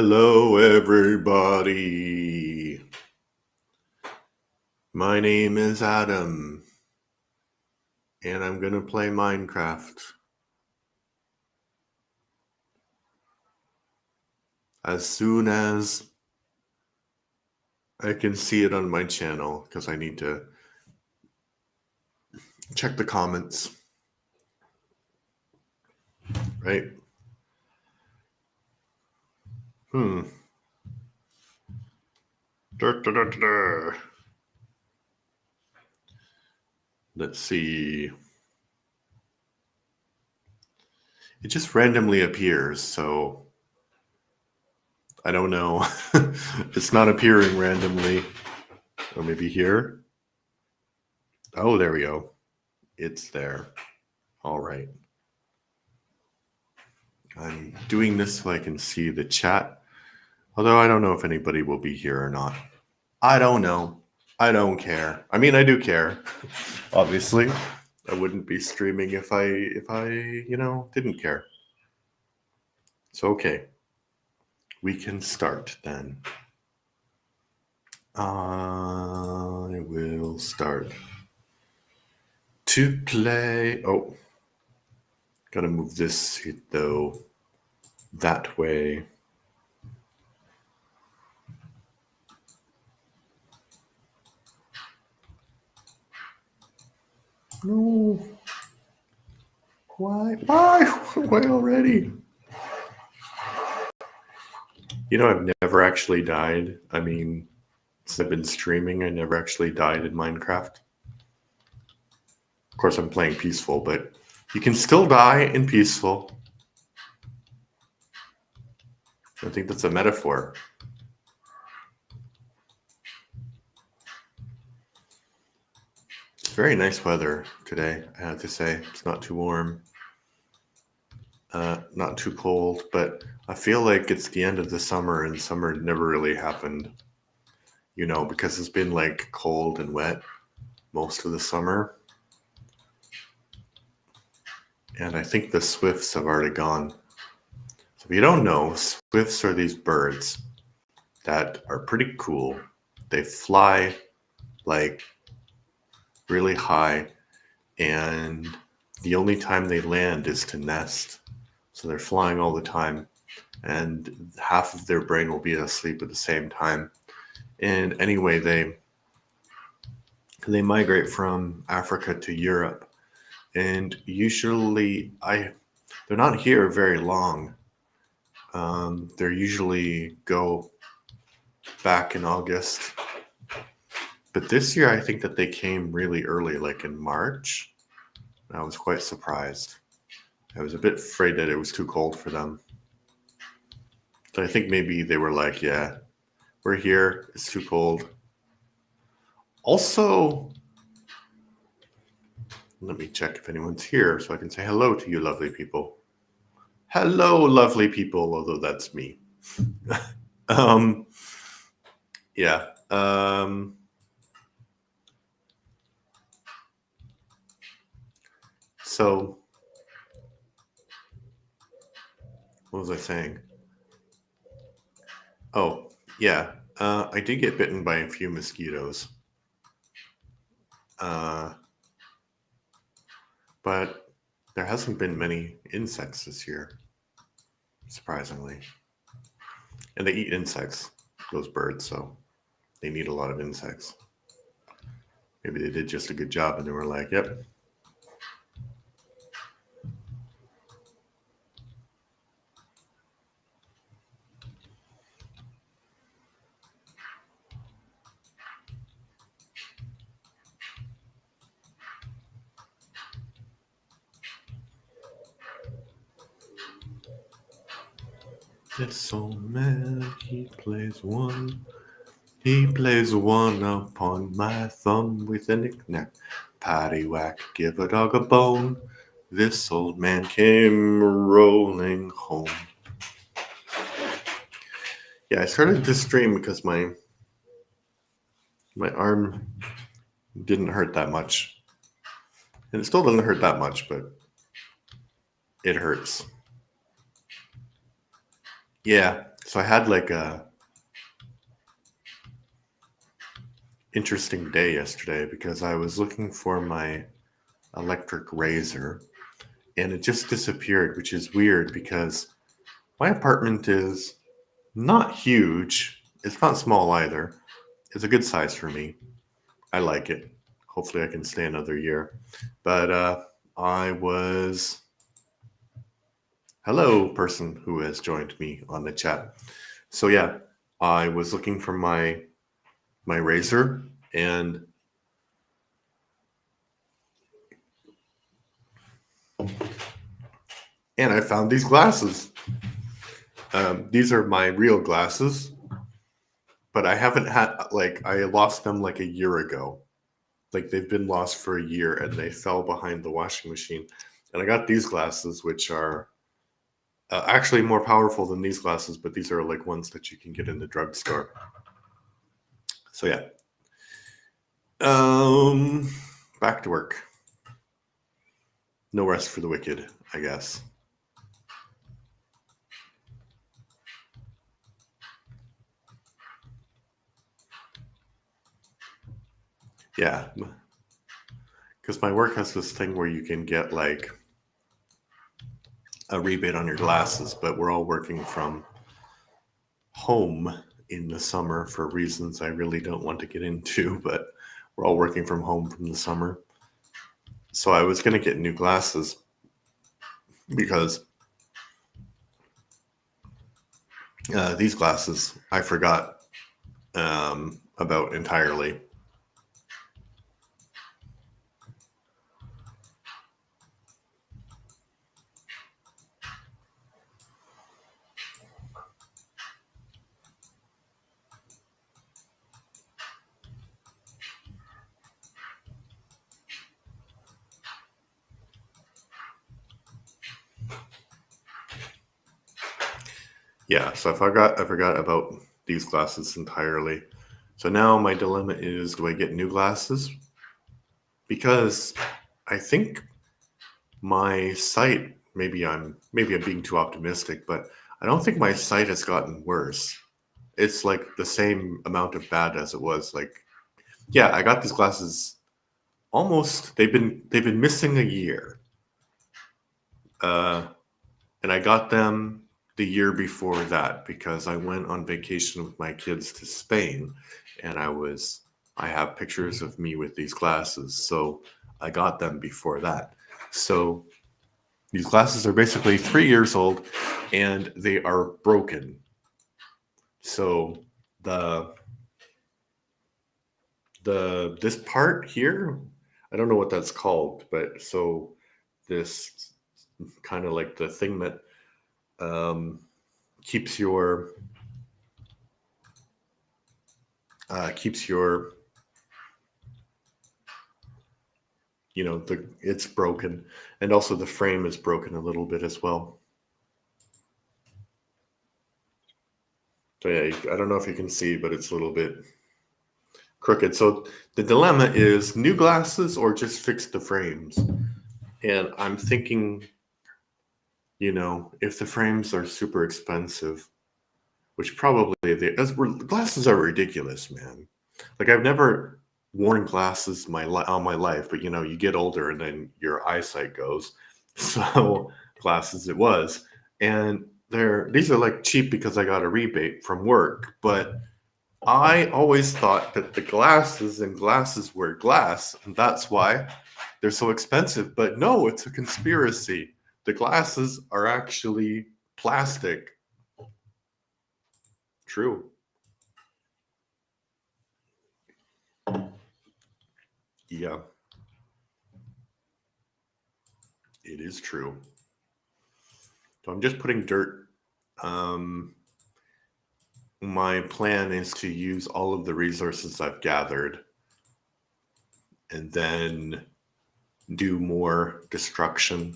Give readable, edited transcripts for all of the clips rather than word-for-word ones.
Hello, everybody. My name is Adam, and I'm gonna play Minecraft as soon as I can see it on my channel, because I need to check the comments, right? Hmm. Let's see. It just randomly appears, so I don't know. It's not appearing randomly. Or maybe here. Oh, there we go. It's there. All right. I'm doing this so I can see the chat. Although I don't know if anybody will be here or not. I don't know. I don't care. I mean, I do care. Obviously, I wouldn't be streaming if I didn't care. So okay, we can start then. I will start to play. Oh, gotta move this though that way. No. Why? Why? Why already? You know, I've never actually died. I mean, since I've been streaming, I never actually died in Minecraft. Of course, I'm playing peaceful, but you can still die in peaceful. I think that's a metaphor. It's very nice weather today, I have to say. It's not too warm, not too cold, but I feel like it's the end of the summer, and summer never really happened, you know, because it's been like cold and wet most of the summer. And I think the swifts have already gone. So if you don't know, swifts are these birds that are pretty cool. They fly like really high, and the only time they land is to nest. So they're flying all the time, and half of their brain will be asleep at the same time. And anyway, they migrate from Africa to Europe, and usually they're not here very long. They're usually go back in August. But this year, I think that they came really early, like in March. I was quite surprised. I was a bit afraid that it was too cold for them. So I think maybe they were like, yeah, we're here. It's too cold. Also, let me check if anyone's here so I can say hello to you lovely people. Hello, lovely people, although that's me. Yeah. So, what was I saying? Oh, yeah. I did get bitten by a few mosquitoes. But there hasn't been many insects this year, surprisingly. And they eat insects, those birds, so they need a lot of insects. Maybe they did just a good job and they were like, yep. It's so mad, he plays one. He plays one upon my thumb with a knick-knack. Paddywhack, give a dog a bone. This old man came rolling home. Yeah, I started this stream because my arm didn't hurt that much. And it still doesn't hurt that much, but it hurts. Yeah, So I had like a interesting day yesterday because I was looking for my electric razor and it just disappeared, which is weird because my apartment is not huge. It's not small either. It's a good size for me. I like it. Hopefully I can stay another year. But I was hello person who has joined me on the chat. So yeah, I was looking for my razor and I found these glasses. These are my real glasses, but I haven't had like I lost them like a year ago. Like they've been lost for a year and they fell behind the washing machine. And I got these glasses, which are actually more powerful than these glasses, but these are like ones that you can get in the drugstore. So yeah. Back to work. No rest for the wicked, I guess. Yeah. Because my work has this thing where you can get like a rebate on your glasses, but we're all working from home in the summer for reasons I really don't want to get into, but we're all working from home from the summer. So I was going to get new glasses because these glasses I forgot about entirely. Yeah, so I forgot about these glasses entirely. So now my dilemma is, do I get new glasses? Because I think my sight, maybe I'm being too optimistic, but I don't think my sight has gotten worse. It's like the same amount of bad as it was. Like, yeah, I got these glasses almost they've been missing a year. Uh and I got them the year before that because I went on vacation with my kids to Spain and I have pictures of me with these glasses. So I got them before that. So these glasses are basically 3 years old and they are broken. So the this part here, I don't know what that's called, but so this kind of like the thing that um, keeps your keeps your it's broken, and also the frame is broken a little bit as well. So yeah, I don't know if you can see, but it's a little bit crooked. So the dilemma is new glasses or just fix the frames. And I'm thinking, if the frames are super expensive, which probably glasses are ridiculous, man. Like I've never worn glasses all my life, but you get older and then your eyesight goes. So glasses it was, and these are like cheap because I got a rebate from work, but I always thought that the glasses were glass, and that's why they're so expensive. But no, it's a conspiracy. The glasses are actually plastic. True. Yeah, it is true. So I'm just putting dirt. Um, my plan is to use all of the resources I've gathered and then do more destruction.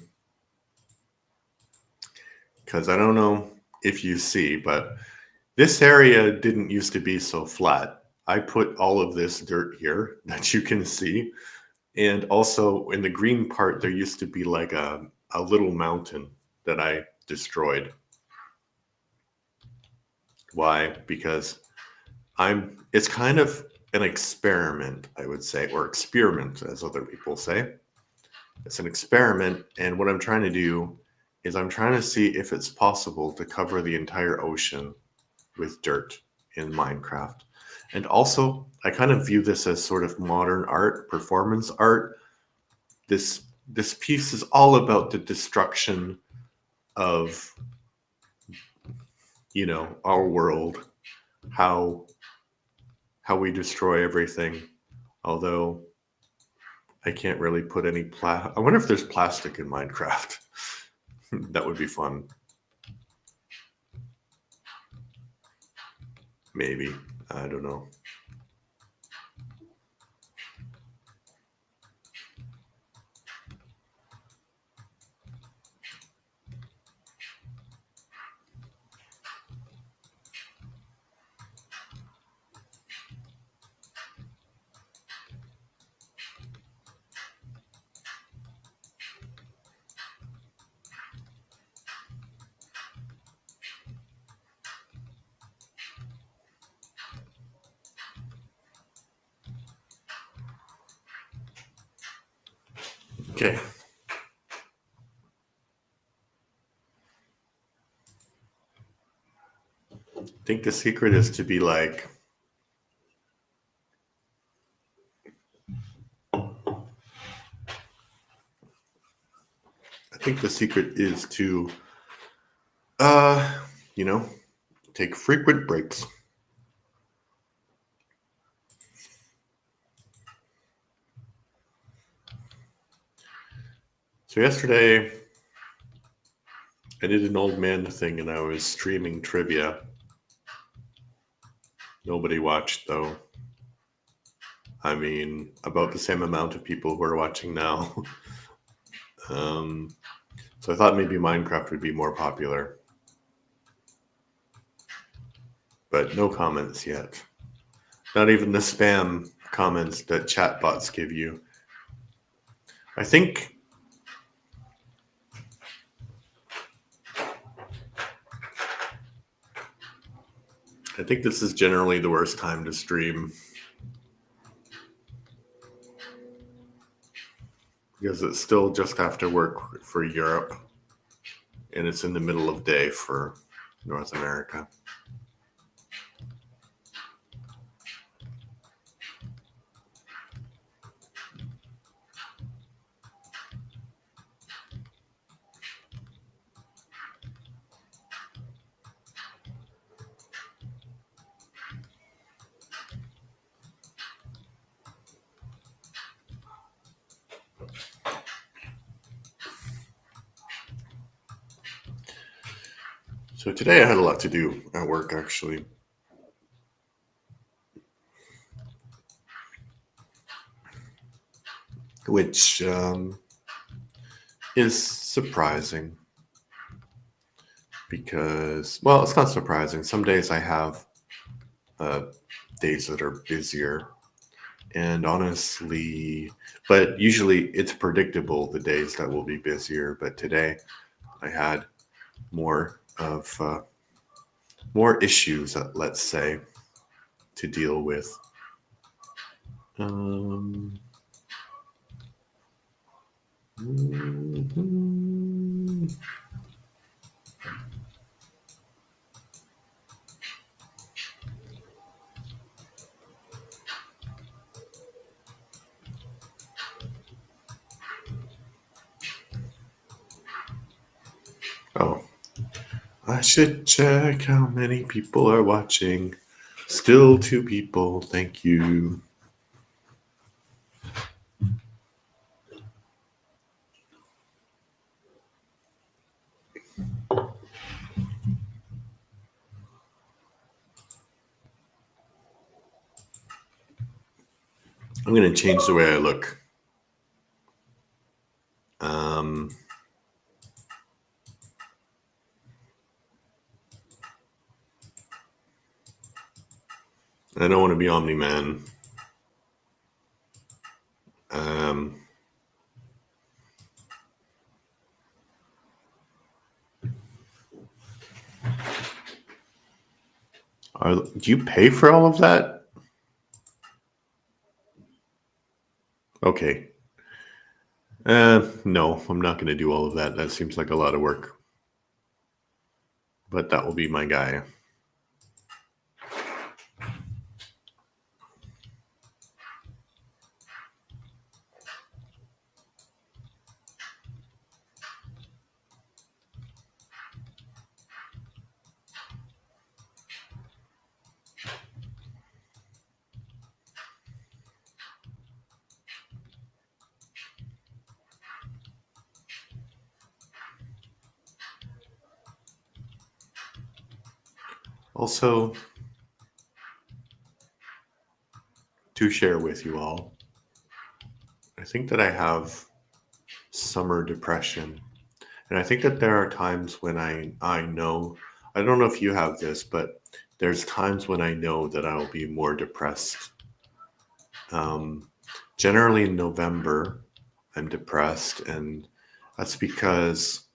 Because I don't know if you see, but this area didn't used to be so flat. I put all of this dirt here that you can see. And also in the green part, there used to be like a little mountain that I destroyed. Why? Because it's kind of an experiment, I would say, or experiment, as other people say. It's an experiment, and what I'm trying to do is I'm trying to see if it's possible to cover the entire ocean with dirt in Minecraft. And also, I kind of view this as sort of modern art, performance art. This piece is all about the destruction of, our world, how we destroy everything. Although I can't really put any I wonder if there's plastic in Minecraft. That would be fun. Maybe. I don't know. Okay. I think the secret is to be like, I think the secret is to, uh, you know, take frequent breaks. So yesterday, I did an old man thing and I was streaming trivia. Nobody watched though. I mean, about the same amount of people who are watching now. So I thought maybe Minecraft would be more popular. But no comments yet. Not even the spam comments that chatbots give you. I think this is generally the worst time to stream. Because it's still just after work for Europe. And it's in the middle of day for North America. So today I had a lot to do at work, actually. Which is surprising. Because, well, it's not surprising. Some days I have days that are busier. And honestly, but usually it's predictable the days that will be busier. But today I had more of more issues, let's say, to deal with. Um, mhm. Oh, I should check how many people are watching. Still 2 people. Thank you. I'm going to change the way I look. I don't want to be Omni Man. Um, Do you pay for all of that? Okay. No, I'm not going to do all of that. That seems like a lot of work. But that will be my guy. Also, to share with you all, I think that I have summer depression. And I think that there are times when I know, I don't know if you have this, but there's times when I know that I'll be more depressed. Um, Generally in November, I'm depressed, and that's because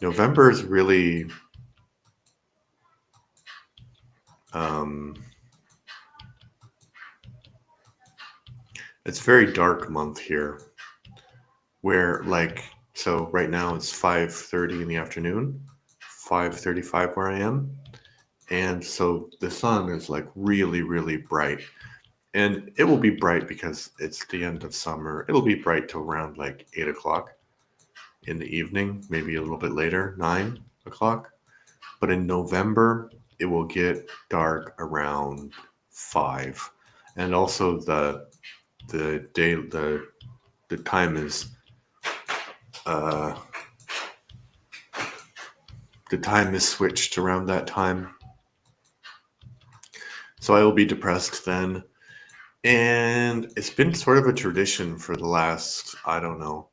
November is really um, it's a very dark month here. Where like so right now it's 5:30 in the afternoon, 5:35 where I am, and so the sun is like really really bright. And it will be bright because it's the end of summer. It'll be bright till around like 8 o'clock in the evening, maybe a little bit later, 9 o'clock. But in November, it will get dark around 5. And also the time is uh, the time is switched around that time. So I will be depressed then. And it's been sort of a tradition for the last, I don't know,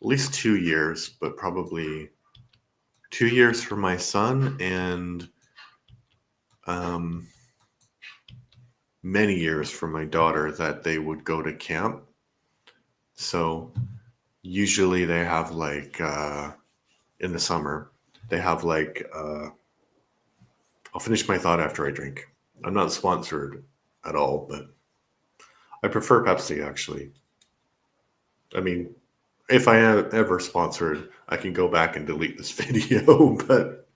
at least 2 years, but probably 2 years for my son and um, many years for my daughter that they would go to camp. So usually they have like in the summer, they have like, I'll finish my thought after I drink. I'm not sponsored at all, but I prefer Pepsi actually. I mean, if I am ever sponsored, I can go back and delete this video, but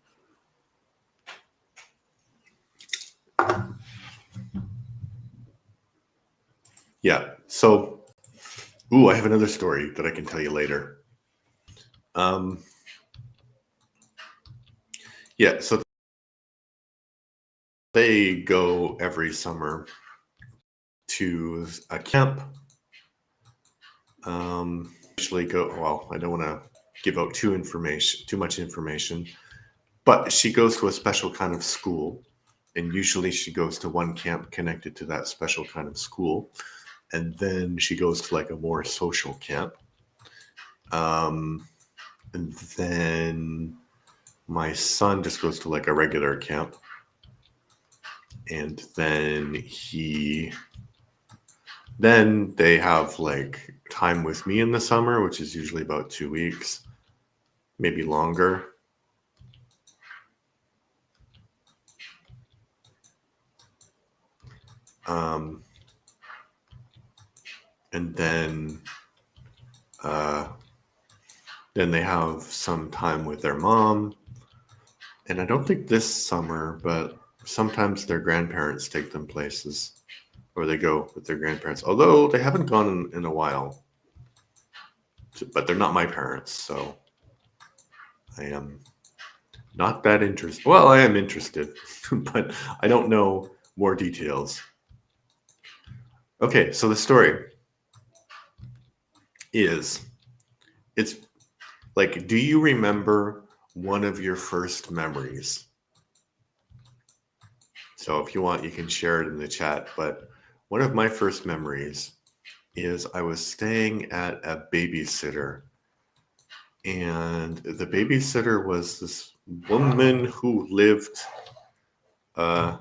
yeah. So, ooh, I have another story that I can tell you later. Um, yeah, so they go every summer to a camp. Usually go, well, I don't want to give out too much information, but she goes to a special kind of school, and usually she goes to one camp connected to that special kind of school, and then she goes to like a more social camp. Um, and then my son just goes to like a regular camp, and then they have like time with me in the summer, which is usually about 2 weeks, maybe longer. Um, and uh, then they have some time with their mom. And I don't think this summer, but sometimes their grandparents take them places, or they go with their grandparents. Although they haven't gone in a while, but they're not my parents, so I am not that interested. Well, I am interested, but I don't know more details. Okay, so the story is it's like, do you remember one of your first memories? So if you want, you can share it in the chat. But one of my first memories is I was staying at a babysitter, and the babysitter was this woman who lived uh,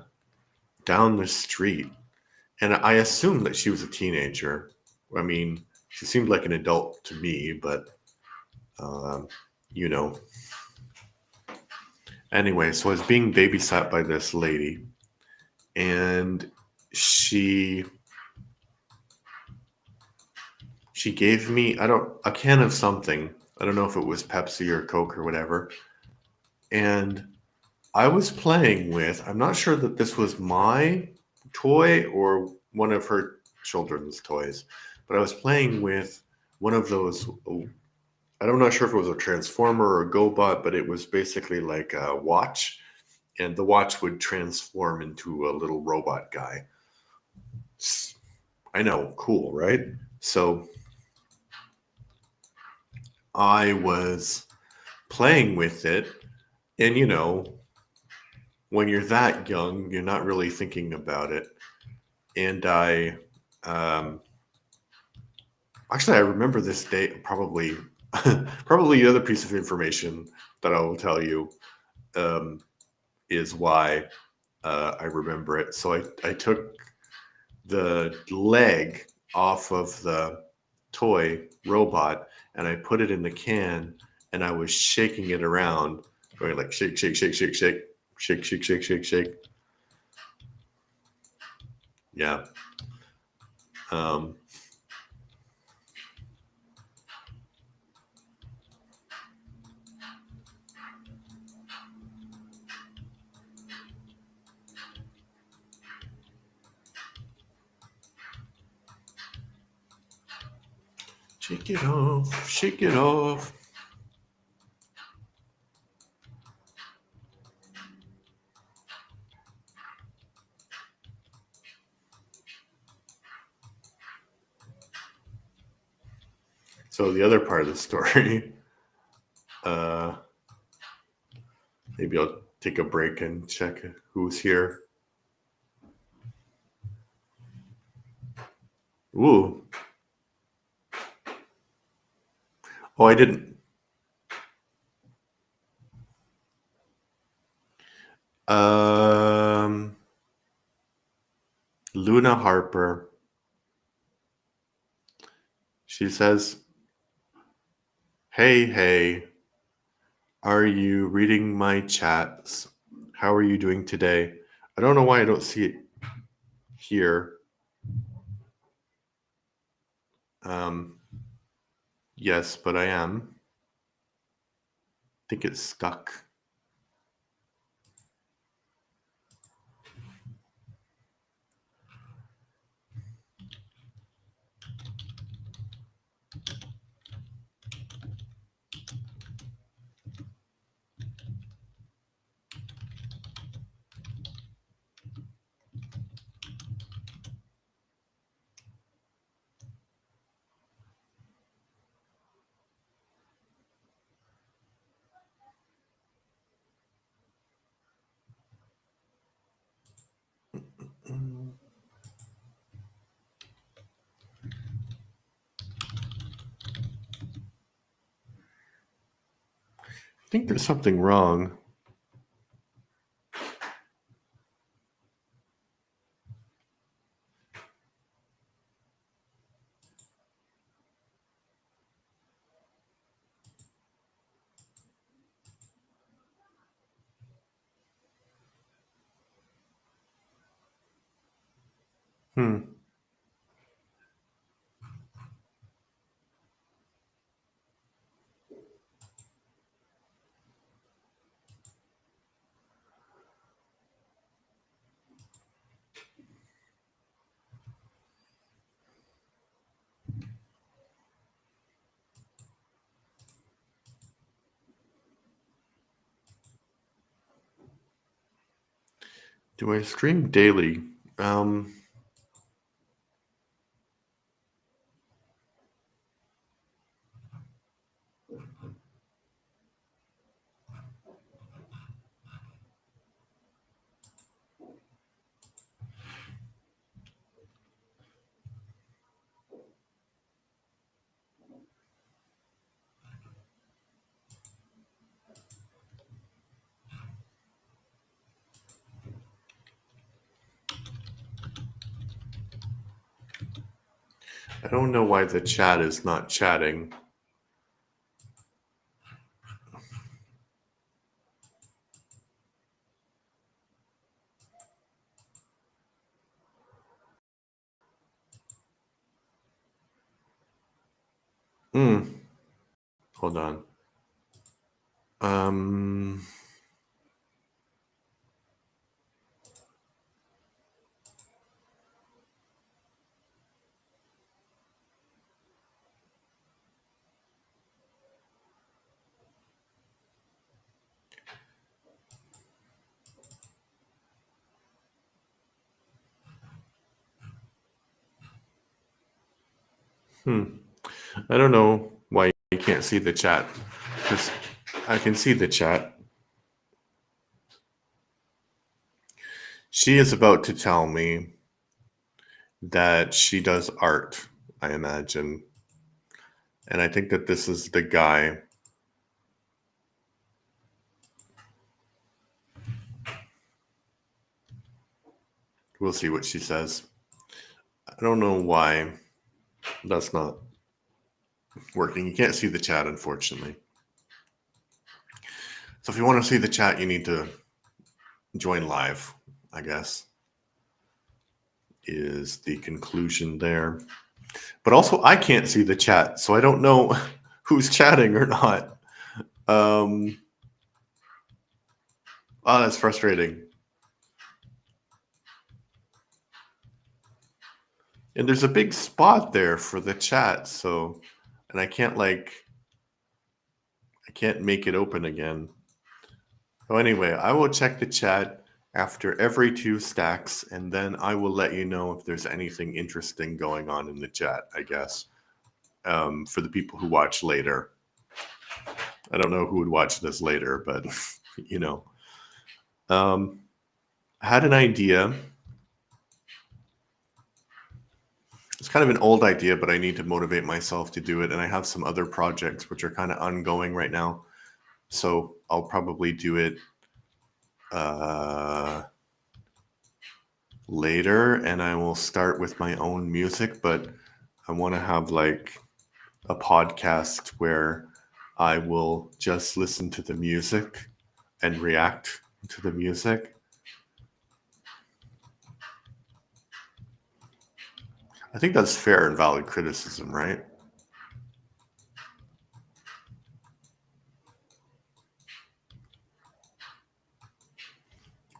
down the street. And I assumed that she was a teenager. I mean, she seemed like an adult to me, but um, you know. Anyway, so I was being babysat by this lady, and she gave me a can of something. I don't know if it was Pepsi or Coke or whatever. And I was playing with, I'm not sure that this was my toy or one of her children's toys, but I was playing with one of those. I'm not sure if it was a transformer or a GoBot, but it was basically like a watch, and the watch would transform into a little robot guy. I know, cool, right? So I was playing with it, and when you're that young, you're not really thinking about it. And um, I remember this day probably, probably the other piece of information that I will tell you um, is why I remember it. So I took the leg off of the toy robot and I put it in the can and I was shaking it around, going like shake, shake, shake, shake, shake, shake, shake, shake, shake, shake. Yeah. Um, Shake it off, shake it off. So the other part of the story, uh, maybe I'll take a break and check who's here. Ooh. Oh, I didn't. Um, Luna Harper. She says, "Hey, hey, are you reading my chats? How are you doing today?" I don't know why I don't see it here. Um, yes, but I am. I think it's stuck. I think there's something wrong. Hmm. Do I stream daily? Um, I don't know why the chat is not chatting. Hmm. Hold on. Um. Hmm. I don't know why you can't see the chat, because I can see the chat. She is about to tell me that she does art, I imagine. And I think that this is the guy. We'll see what she says. I don't know why that's not working. You can't see the chat, unfortunately. So if you want to see the chat, you need to join live, I guess, is the conclusion there. But also, I can't see the chat, so I don't know who's chatting or not. Oh, that's frustrating. And there's a big spot there for the chat, so, and I can't make it open again. So anyway, I will check the chat after every 2 stacks, and then I will let you know if there's anything interesting going on in the chat, I guess, for the people who watch later. I don't know who would watch this later, but, you know. I had an idea. It's kind of an old idea, but I need to motivate myself to do it, and I have some other projects which are kind of ongoing right now. So I'll probably do it later, and I will start with my own music, but I want to have like a podcast where I will just listen to the music and react to the music. I think that's fair and valid criticism, right?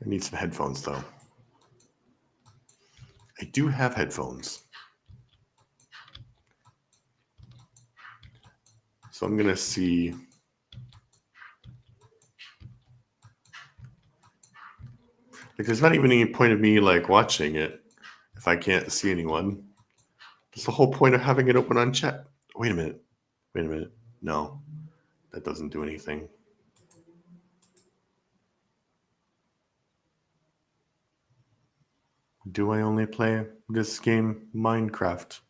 I need some headphones though. I do have headphones. So I'm going to see. Like, there's not even any point of me like watching it if I can't see anyone. That's the whole point of having it open on chat. Wait a minute. Wait a minute. No, that doesn't do anything. Do I only play this game, Minecraft?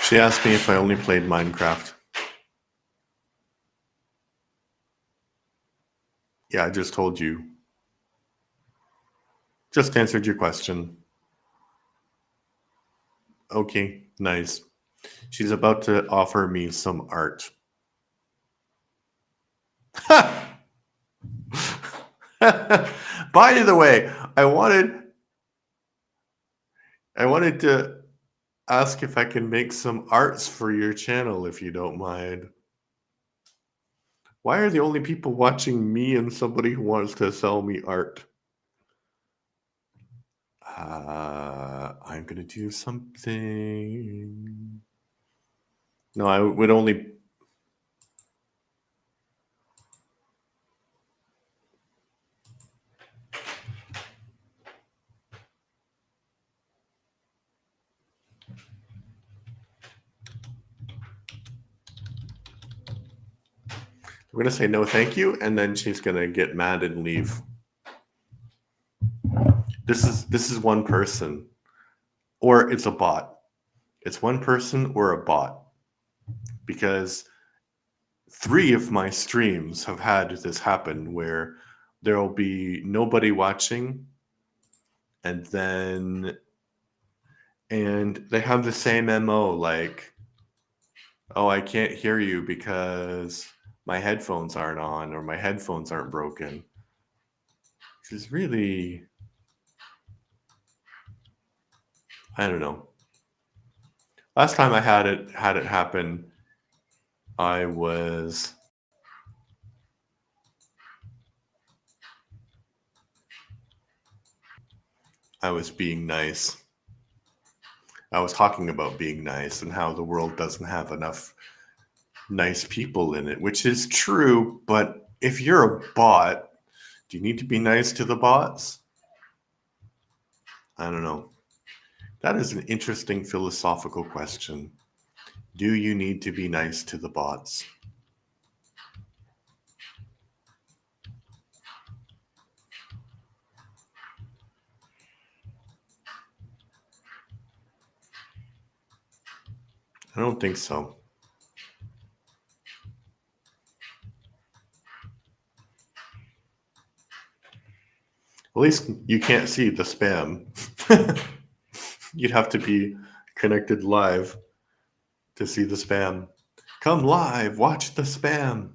She asked me if I only played Minecraft. Yeah, I just told you. Just answered your question. Okay, nice. She's about to offer me some art. By the way, I wanted to ask if I can make some arts for your channel, if you don't mind. Why are the only people watching me and somebody who wants to sell me art? I'm gonna do something. No, I would only. We're gonna say no, thank you, and then she's gonna get mad and leave. This is one person, or it's a bot. It's one person or a bot, because 3 of my streams have had this happen where there will be nobody watching, and they have the same MO, like Oh, I can't hear you because my headphones aren't on or my headphones aren't broken. Which is really, I don't know. Last time I had it happen, I was I was being nice. I was talking about being nice and how the world doesn't have enough nice people in it, which is true, but if you're a bot, do you need to be nice to the bots? I don't know. That is an interesting philosophical question. Do you need to be nice to the bots? I don't think so. At least you can't see the spam. You'd have to be connected live to see the spam. Come live, watch the spam.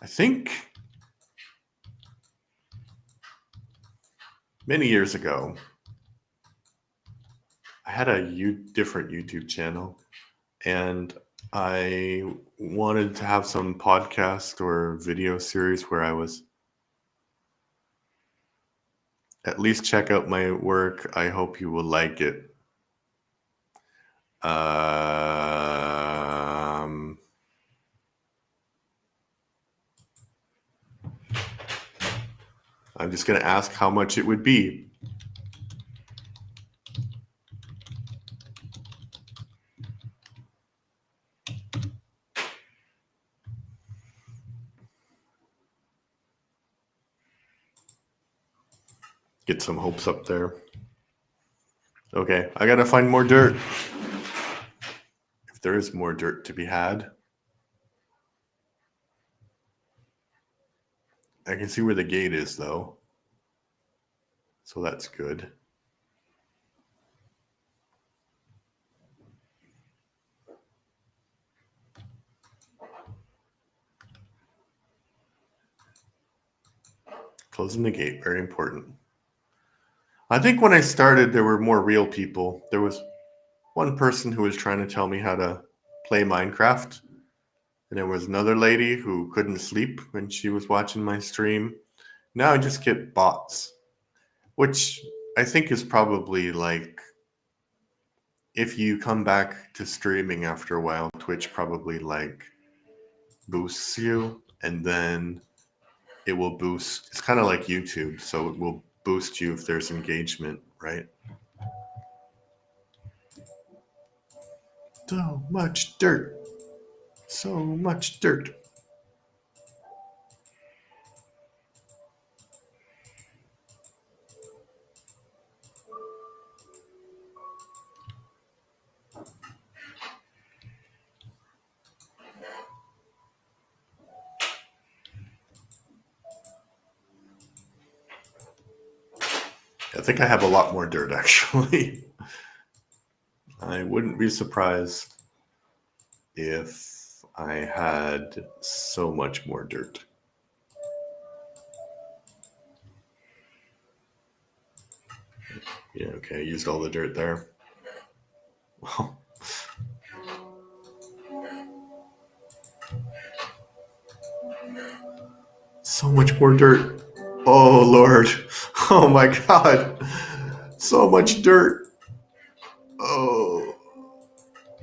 I think many years ago, I had a different YouTube channel and I wanted to have some podcast or video series where I was at least check out my work. I hope you will like it. I'm just going to ask how much it would be. Get some hopes up there. Okay, I got to find more dirt. If there is more dirt to be had. I can see where the gate is, though. So that's good. Closing the gate, very important. I think when I started, there were more real people. There was one person who was trying to tell me how to play Minecraft. And there was another lady who couldn't sleep when she was watching my stream. Now I just get bots, which I think is probably like if you come back to streaming after a while, Twitch probably like boosts you and then it will boost. It's kind of like YouTube, so it will boost you if there's engagement, right? So much dirt. So much dirt. I think I have a lot more dirt actually. I wouldn't be surprised if I had so much more dirt. Yeah, okay, I used all the dirt there. Well, so much more dirt. Oh, Lord. Oh, my God. So much dirt. Oh.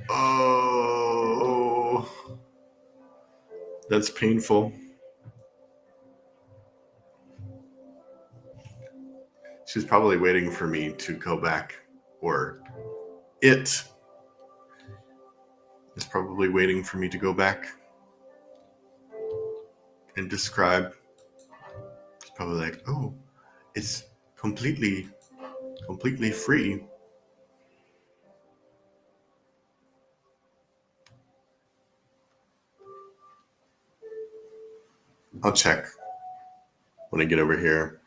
Oh. That's painful. She's probably waiting for me to go back. Or it is probably waiting for me to go back and describe. It's probably like, oh, it's completely free. I'll check when I get over here.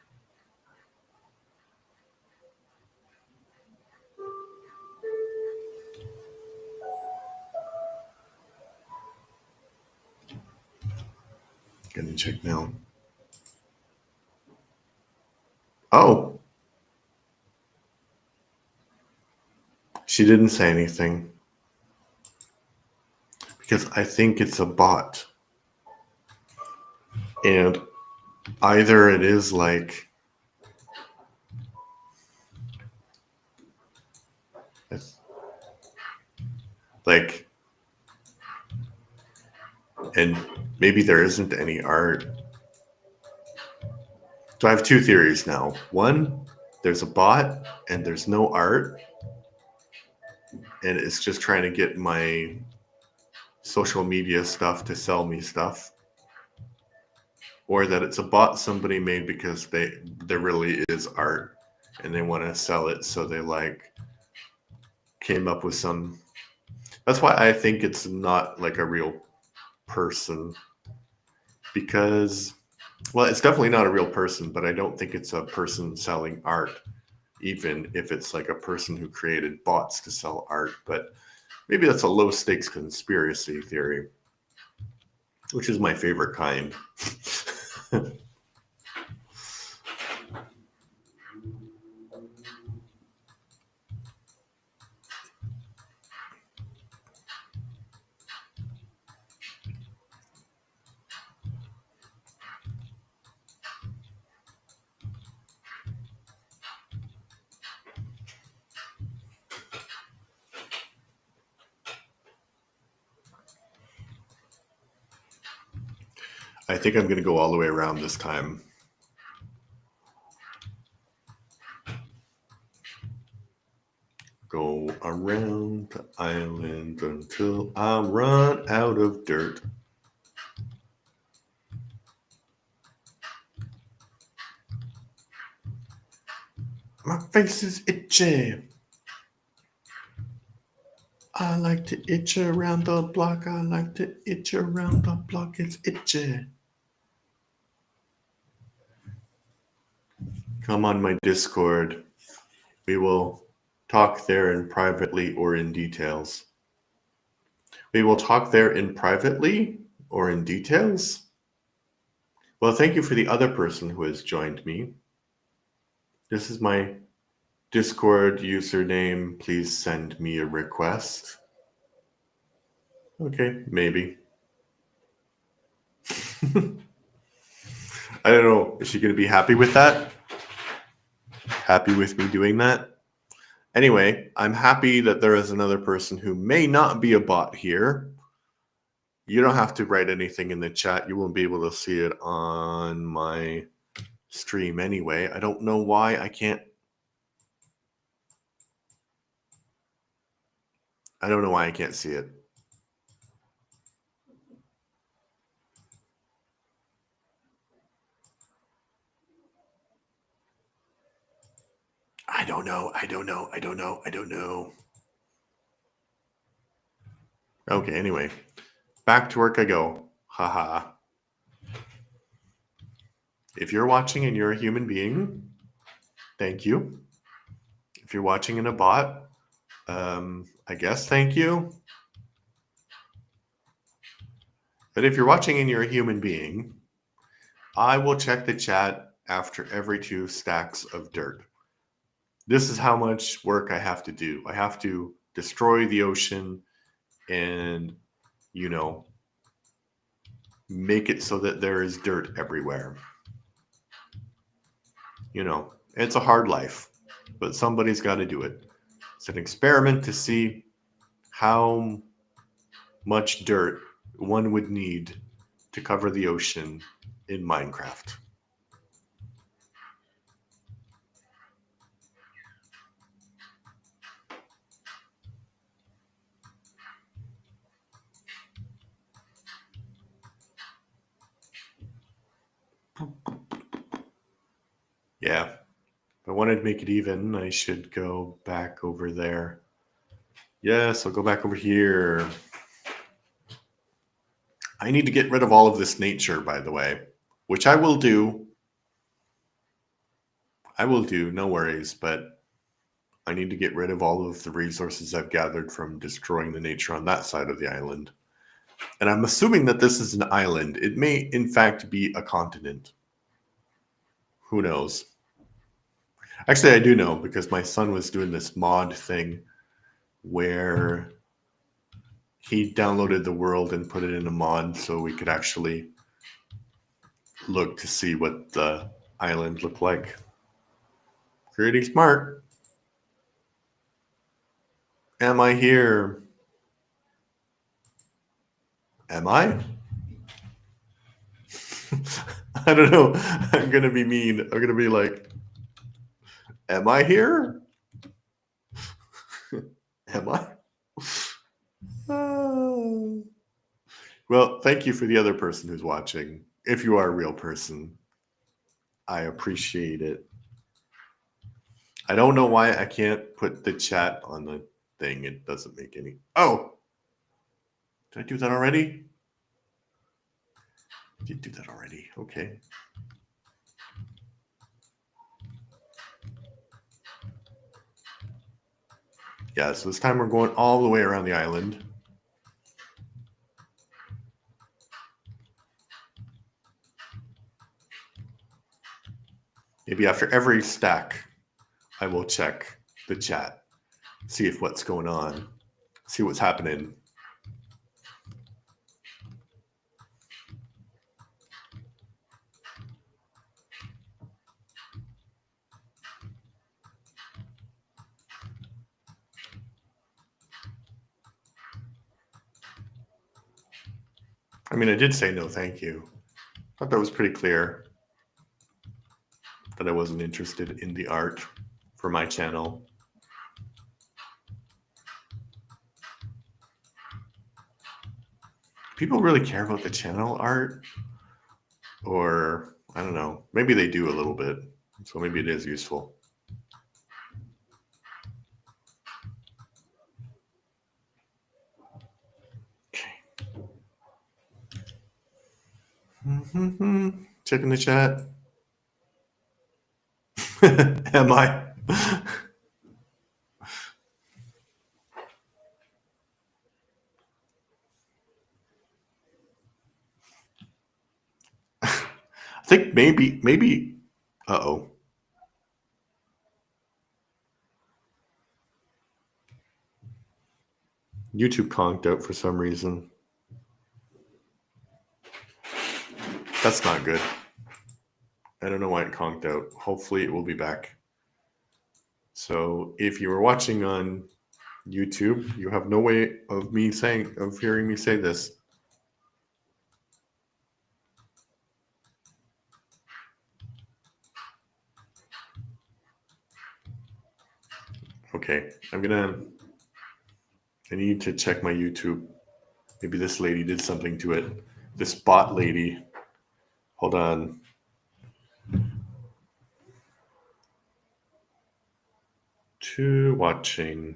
Gonna check now. Oh, she didn't say anything because I think it's a bot. And either it is like like and maybe there isn't any art. So I have two theories now. One, there's a bot and there's no art, and it's just trying to get my social media stuff to sell me stuff. Or that it's a bot somebody made because there really is art and they want to sell it, so they like came up with some. That's why I think it's not like a real person, because well, it's definitely not a real person, but I don't think it's a person selling art, even if it's like a person who created bots to sell art. But maybe that's a low stakes conspiracy theory, which is my favorite kind. I think I'm going to go all the way around this time. Go around the island until I run out of dirt. My face is itchy. I like to itch around the block. I like to itch around the block. It's itchy. Come on my Discord. We will talk there in privately or in details. We will talk there in privately or in details? Well, thank you for the other person who has joined me. This is my Discord username. Please send me a request. Okay, maybe. I don't know. Is she going to be happy with that? Happy with me doing that? Anyway, I'm happy that there is another person who may not be a bot here. You don't have to write anything in the chat. You won't be able to see it on my stream anyway. I don't know why I can't. I don't know why I can't see it. I don't know. Okay, anyway. Back to work I go. Haha. If you're watching and you're a human being, thank you. If you're watching in a bot, I guess thank you. But if you're watching and you're a human being, I will check the chat after every 2 stacks of dirt. This is how much work I have to do. I have to destroy the ocean and, you know, make it so that there is dirt everywhere. You know, it's a hard life, but somebody's got to do it. It's an experiment to see how much dirt one would need to cover the ocean in Minecraft. Yeah. If I wanted to make it even, I should go back over there. Yes, I'll go back over here. I need to get rid of all of this nature, by the way, which I will do. No worries, but I need to get rid of all of the resources I've gathered from destroying the nature on that side of the island. And I'm assuming that this is an island. It may, in fact, be a continent. Who knows? Actually, I do know because my son was doing this mod thing where he downloaded the world and put it in a mod so we could actually look to see what the island looked like. Pretty smart. Am I here? Am I? I don't know. I'm going to be mean. I'm going to be like, am I here? Am I? Well, thank you for the other person who's watching. If you are a real person, I appreciate it. I don't know why I can't put the chat on the thing. It doesn't make any. Oh, did I do that already? I did do that already. Okay. Yeah, so this time we're going all the way around the island. Maybe after every stack, I will check the chat, see if what's going on, see what's happening. I mean, I did say no thank you. I thought that was pretty clear that I wasn't interested in the art for my channel. People really care about the channel art? Or, I don't know, maybe they do a little bit. So maybe it is useful. Checking the chat. Am I? I think maybe, uh-oh. YouTube conked out for some reason. That's not good. I don't know why it conked out. Hopefully it will be back. So if you were watching on YouTube, you have no way of hearing me say this. Okay, I need to check my YouTube. Maybe this lady did something to it. This bot lady. Hold on. To watching.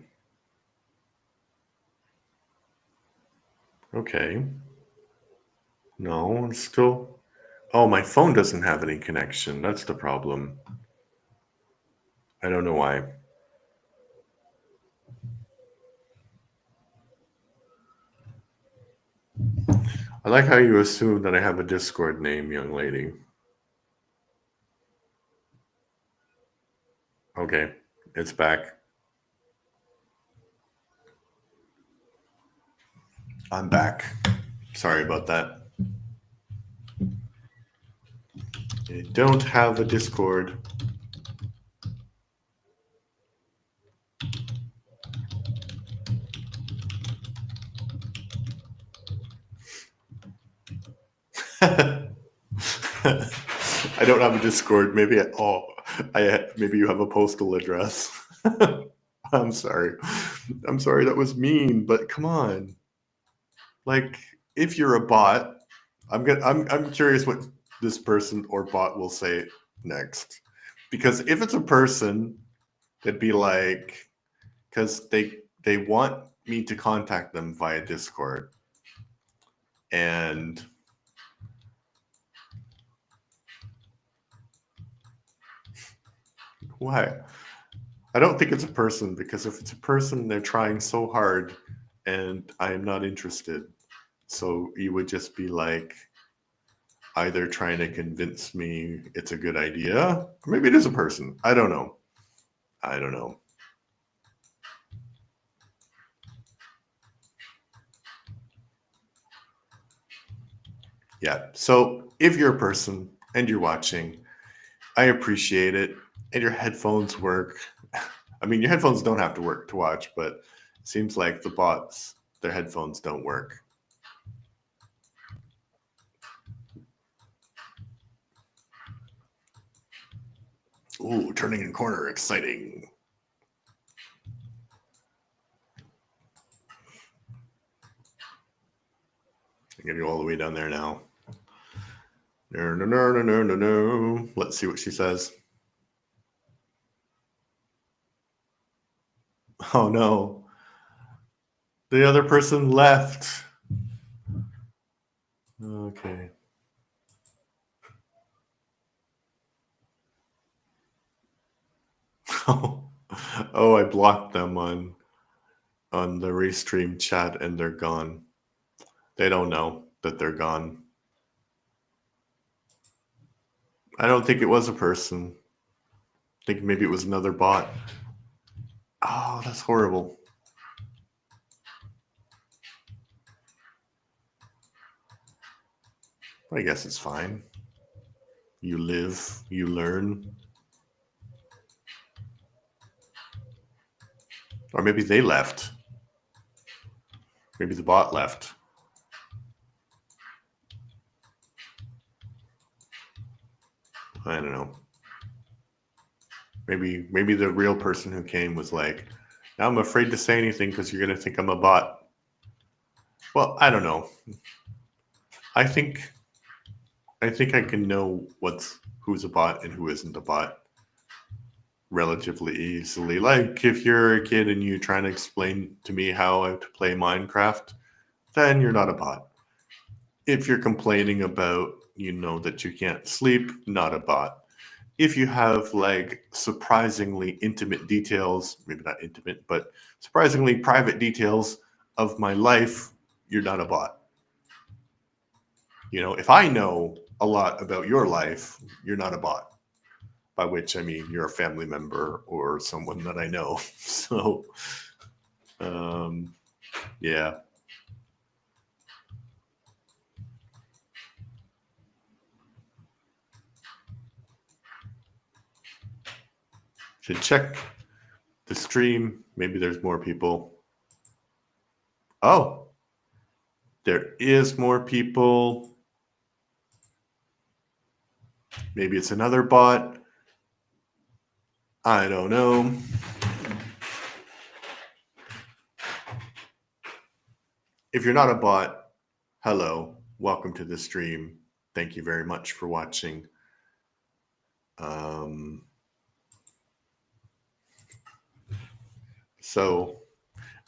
Okay. No, it's still. Oh, my phone doesn't have any connection. That's the problem. I don't know why. I like how you assume that I have a Discord name, young lady. Okay, it's back. I'm back. Sorry about that. I don't have a Discord. I don't have a Discord. Maybe maybe you have a postal address. I'm sorry. I'm sorry that was mean, but come on. Like, if you're a bot, I'm curious what this person or bot will say next. Because if it's a person, it'd be like, because they want me to contact them via Discord. And why? I don't think it's a person, because if it's a person, they're trying so hard and I am not interested. So you would just be like either trying to convince me it's a good idea, or maybe it is a person. I don't know. I don't know. Yeah. So if you're a person and you're watching, I appreciate it. And your headphones work. I mean, your headphones don't have to work to watch, but it seems like the bots, their headphones don't work. Ooh, turning a corner, exciting. I'm gonna go all the way down there now. No, no, no, no, no, no, no. Let's see what she says. Oh no, the other person left. Okay. Oh, I blocked them on the Restream chat and they're gone. They don't know that they're gone. I don't think it was a person. I think maybe it was another bot. Oh, that's horrible. I guess it's fine. You live, you learn. Or maybe they left. Maybe the bot left. I don't know. Maybe the real person who came was like, now I'm afraid to say anything because you're gonna think I'm a bot. Well, I don't know. I think I think I can know who's a bot and who isn't a bot relatively easily. Like if you're a kid and you're trying to explain to me how to play Minecraft, then you're not a bot. If you're complaining about, that you can't sleep, not a bot. If you have like surprisingly intimate details, maybe not intimate, but surprisingly private details of my life, you're not a bot. If I know a lot about your life, you're not a bot. By which I mean you're a family member or someone that I know. So, um, yeah. Should check the stream. Maybe there's more people. Oh, there is more people. Maybe it's another bot. I don't know. If you're not a bot, hello. Welcome to the stream. Thank you very much for watching. So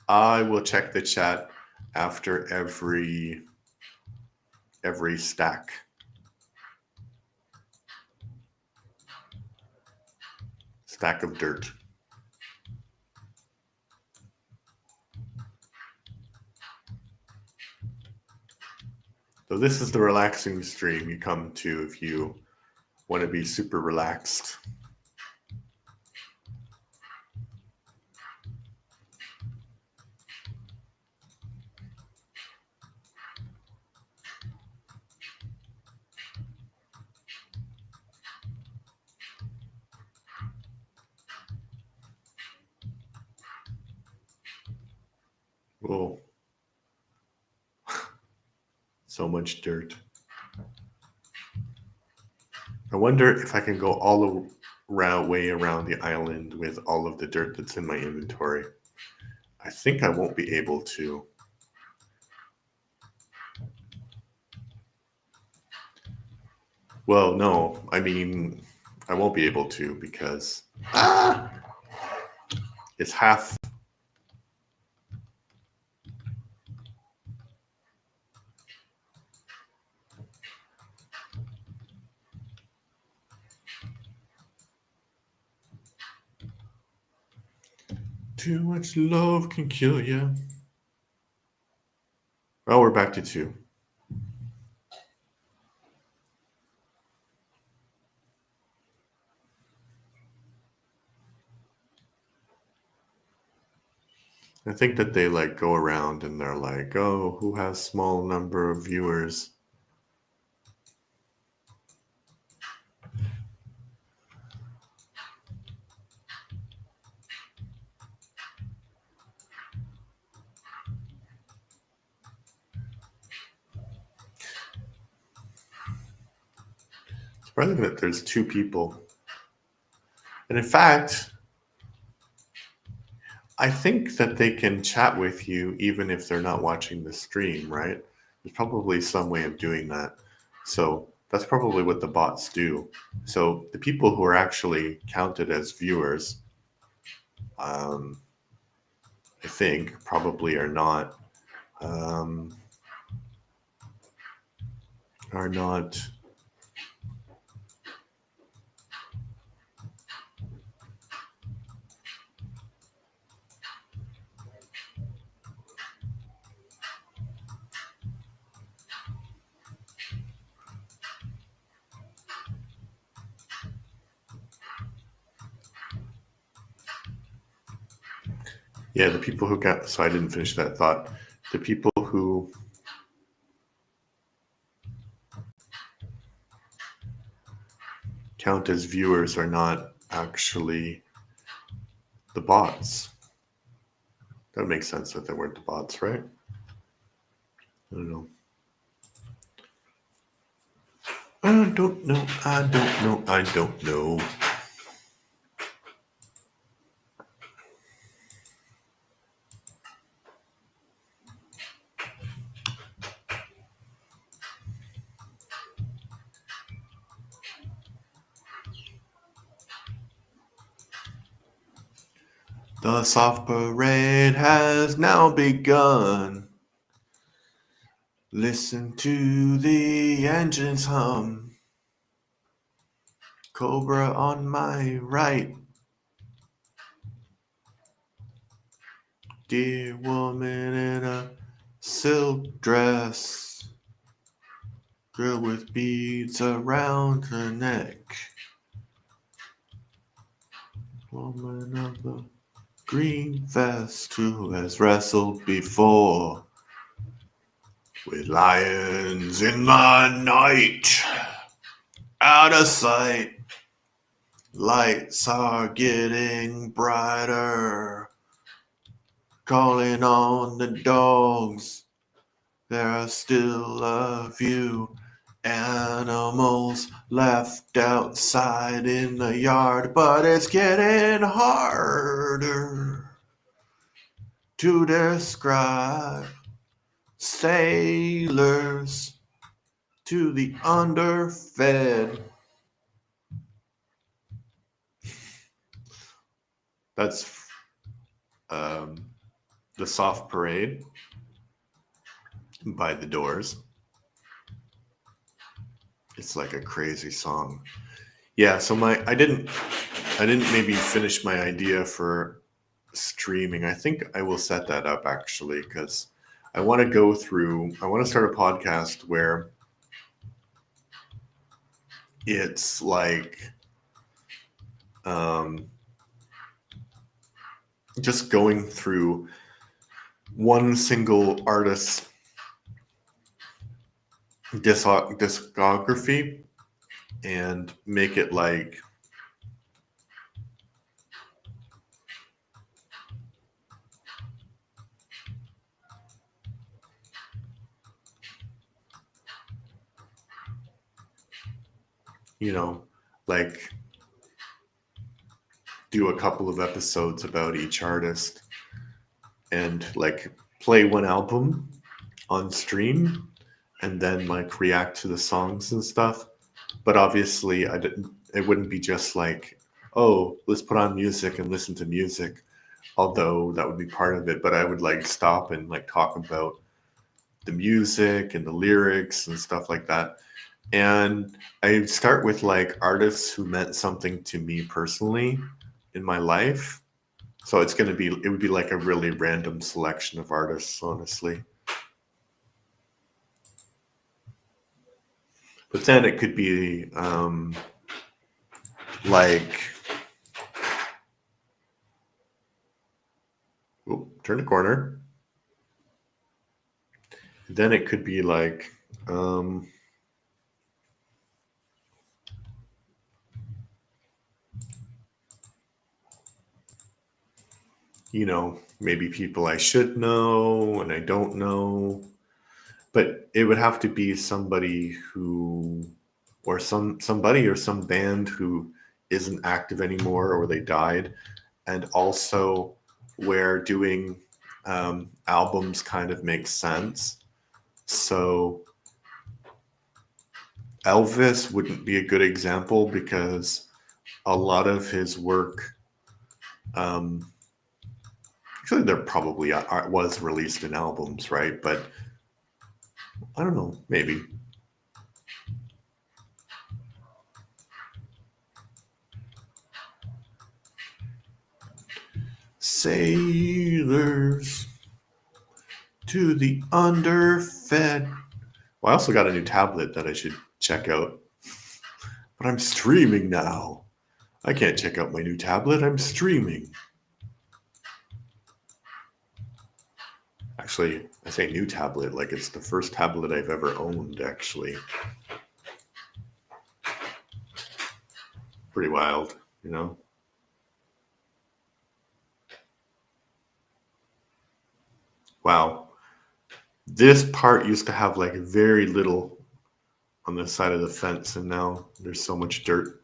I will check the chat after every stack. Stack of dirt. So this is the relaxing stream you come to if you want to be super relaxed. Oh, so much dirt. I wonder if I can go all the way around the island with all of the dirt that's in my inventory. I think I won't be able to. Well, no, I mean, I won't be able to because it's half. Too much love can kill you. Oh, we're back to 2. I think that they like go around and they're like, oh, who has small number of viewers? Surprising that there's 2 people. And in fact, I think that they can chat with you even if they're not watching the stream, right? There's probably some way of doing that. So that's probably what the bots do. So the people who are actually counted as viewers, um, I think, probably um, are not. Yeah, the people who got. So I didn't finish that thought. The people who count as viewers are not actually the bots. That makes sense that they weren't the bots, right? I don't know. I don't know. I don't know. I don't know. The soft parade has now begun. Listen to the engines hum. Cobra on my right. Dear woman in a silk dress. Girl with beads around her neck. Woman of the green vest who has wrestled before. With lions in the night. Out of sight. Lights are getting brighter. Calling on the dogs. There are still a few animals left outside in the yard, but it's getting harder to describe sailors to the underfed. That's The Soft Parade by The Doors. It's like a crazy song. Yeah, so I didn't maybe finish my idea for streaming. I think I will set that up actually because I want to start a podcast where it's like just going through one single artist's discography and make it like like do a couple of episodes about each artist and like play one album on stream and then like react to the songs and stuff. But obviously it wouldn't be just like, oh, let's put on music and listen to music, although that would be part of it. But I would like stop and like talk about the music and the lyrics and stuff like that. And I start with like artists who meant something to me personally in my life. So it would be like a really random selection of artists, honestly. But then it could be like, turn the corner. Then it could be like, maybe people I should know and I don't know. But it would have to be somebody who, or somebody or some band who isn't active anymore or they died, and also where doing albums kind of makes sense. So Elvis wouldn't be a good example because a lot of his work, actually, there probably was released in albums, right? But I don't know, maybe. Sailors to the underfed. Well, I also got a new tablet that I should check out. But I'm streaming now. I can't check out my new tablet. I'm streaming. Actually, I say new tablet like it's the first tablet I've ever owned, actually. Pretty wild, you know? Wow. This part used to have like very little on the side of the fence, and now there's so much dirt.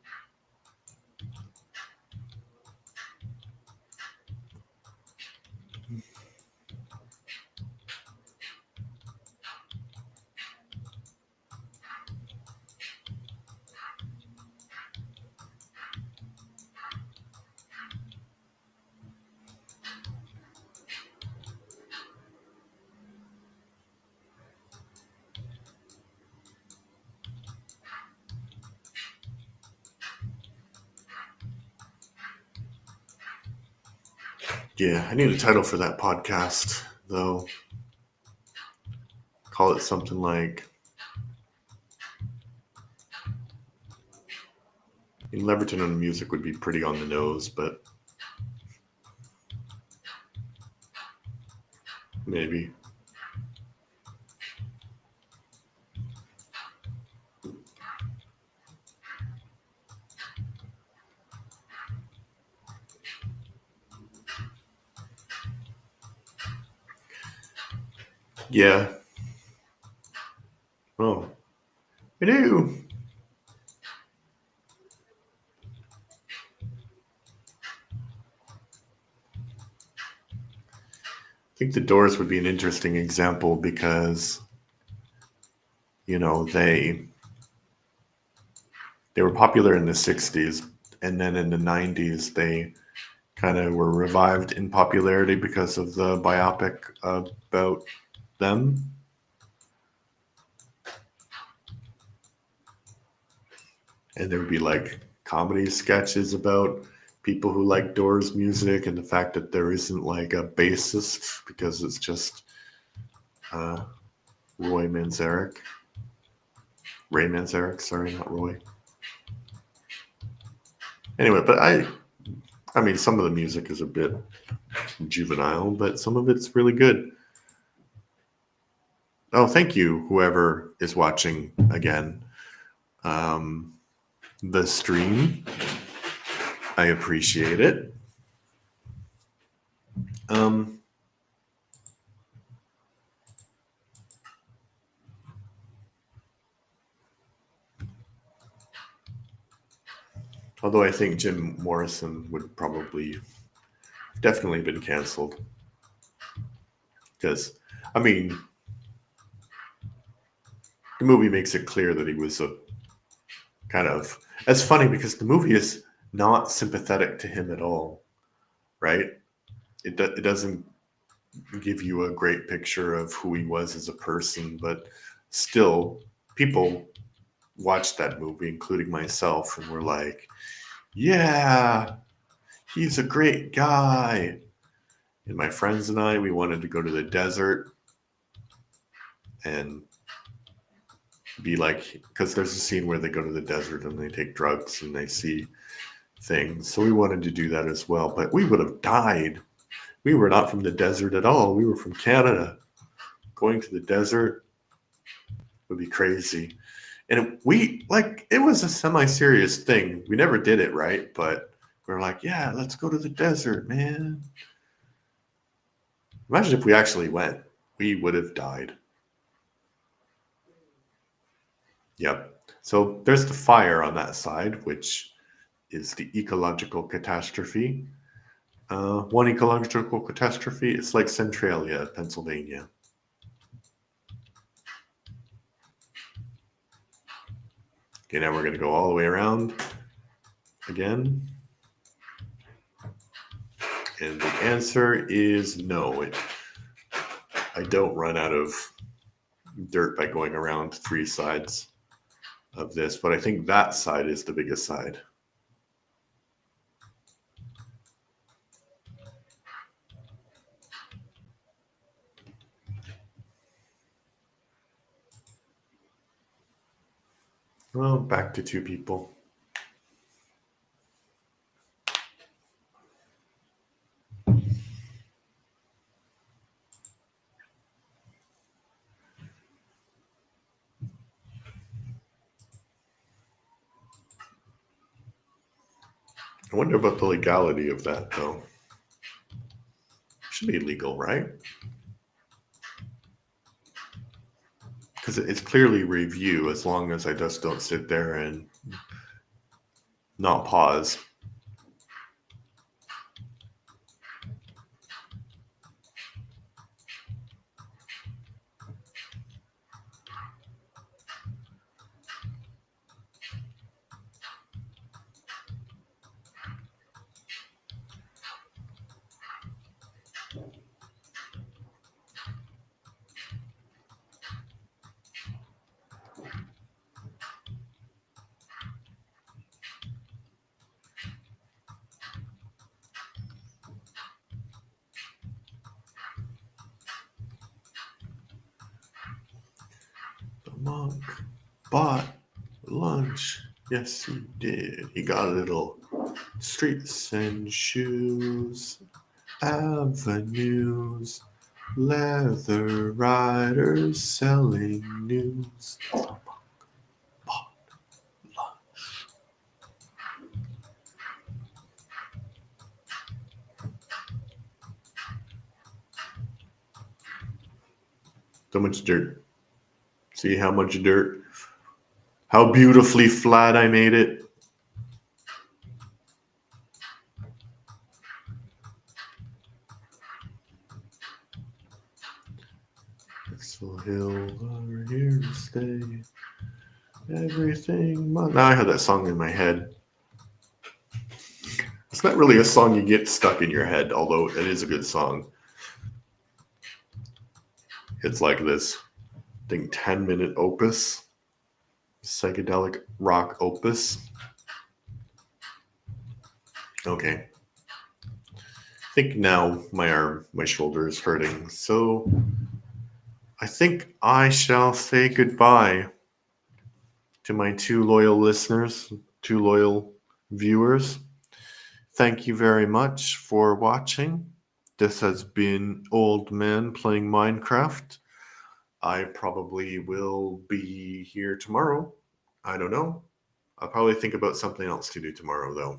Yeah, I need a title for that podcast, though. Call it something like in Leverton on music would be pretty on the nose, but maybe. Yeah. Oh, I do. I think the Doors would be an interesting example because, they were popular in the 60s, and then in the 90s they kind of were revived in popularity because of the biopic about them. And there would be like comedy sketches about people who like Doors music and the fact that there isn't like a bassist because it's just Roy Manzarek. Ray Manzarek, sorry, not Roy. Anyway, but I mean, some of the music is a bit juvenile, but some of it's really good. Oh, thank you, whoever is watching again. The stream. I appreciate it. Although I think Jim Morrison would probably definitely been canceled. Because, I mean, the movie makes it clear that he was a kind of. That's funny because the movie is not sympathetic to him at all, right? It doesn't give you a great picture of who he was as a person, but still, people watched that movie, including myself, and were like, yeah, he's a great guy. And my friends and I, we wanted to go to the desert and be like, because there's a scene where they go to the desert and they take drugs and they see things. So we wanted to do that as well, but we would have died. We were not from the desert at all. We were from Canada. Going to the desert would be crazy. And it was a semi-serious thing. We never did it, right? But we were like, yeah, let's go to the desert, man. Imagine if we actually went. We would have died. Yep. So there's the fire on that side, which is the ecological catastrophe. One ecological catastrophe is like Centralia, Pennsylvania. Okay, now we're going to go all the way around again. And the answer is no. I don't run out of dirt by going around three sides of this, but I think that side is the biggest side. Well, back to two people. I wonder about the legality of that, though. Should be legal, right? Because it's clearly review as long as I just don't sit there and not pause. The monk bought lunch. Yes, he did. He got a little streets and shoes, avenues, leather riders selling news. The monk bought lunch. So much dirt. See how much dirt? How beautifully flat I made it. Pixel Hill are here to stay. Everything. Now I have that song in my head. It's not really a song you get stuck in your head, although it is a good song. It's like this, I think, 10-minute opus, psychedelic rock opus. Okay. I think now my shoulder is hurting, so I think I shall say goodbye to my two loyal listeners, two loyal viewers. Thank you very much for watching. This has been Old Man Playing Minecraft. I probably will be here tomorrow. I don't know. I'll probably think about something else to do tomorrow, though.